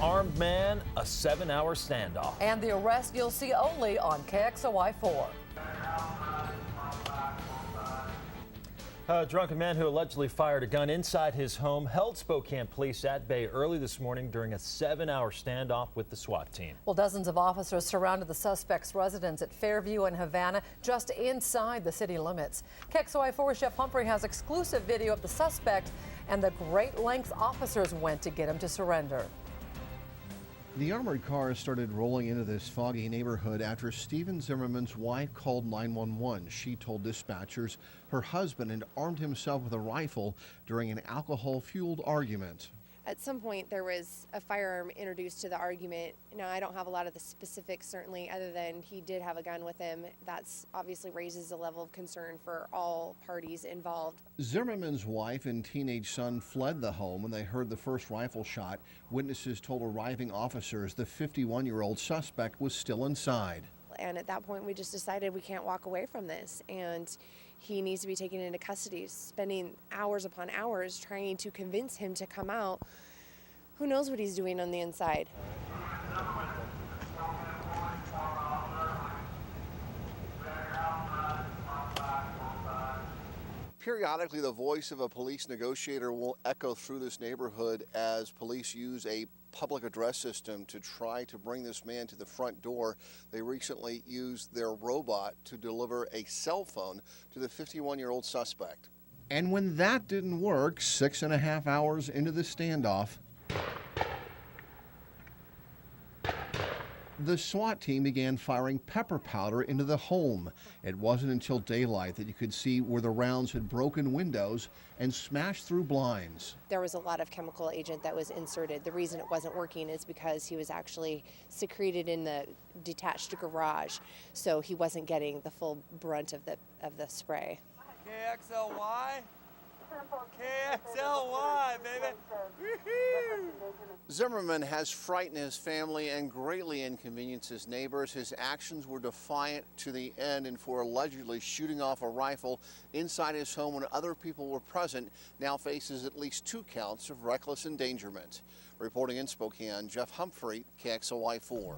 armed man, a 7-hour standoff. And the arrest you'll see only on KXOY 4. A drunken man who allegedly fired a gun inside his home held Spokane police at bay early this morning during a 7-hour standoff with the SWAT team. Well, dozens of officers surrounded the suspect's residence at Fairview and Havana, just inside the city limits. KXOY 4 Chef Humphrey has exclusive video of the suspect and the great lengths officers went to get him to surrender. The armored car started rolling into this foggy neighborhood after Steven Zimmerman's wife called 911. She told dispatchers her husband had armed himself with a rifle during an alcohol-fueled argument. At some point, there was a firearm introduced to the argument. Now, I don't have a lot of the specifics, certainly, other than he did have a gun with him. That's obviously raises a level of concern for all parties involved. Zimmerman's wife and teenage son fled the home when they heard the first rifle shot. Witnesses told arriving officers the 51-year-old suspect was still inside. And at that point, we just decided we can't walk away from this, and he needs to be taken into custody. Spending hours upon hours trying to convince him to come out. Who knows what he's doing on the inside? Periodically, the voice of a police negotiator will echo through this neighborhood as police use a public address system to try to bring this man to the front door. They recently used their robot to deliver a cell phone to the 51-year-old suspect. And when that didn't work, 6.5 hours into the standoff, the SWAT team began firing pepper powder into the home. It wasn't until daylight that you could see where the rounds had broken windows and smashed through blinds. There was a lot of chemical agent that was inserted. The reason it wasn't working is because he was actually secreted in the detached garage, so he wasn't getting the full brunt of the spray. KXLY? KXLY, baby! Woo-hoo! Zimmerman has frightened his family and greatly inconvenienced his neighbors. His actions were defiant to the end, and for allegedly shooting off a rifle inside his home when other people were present, now faces at least 2 counts of reckless endangerment. Reporting in Spokane, Jeff Humphrey, KXOY 4.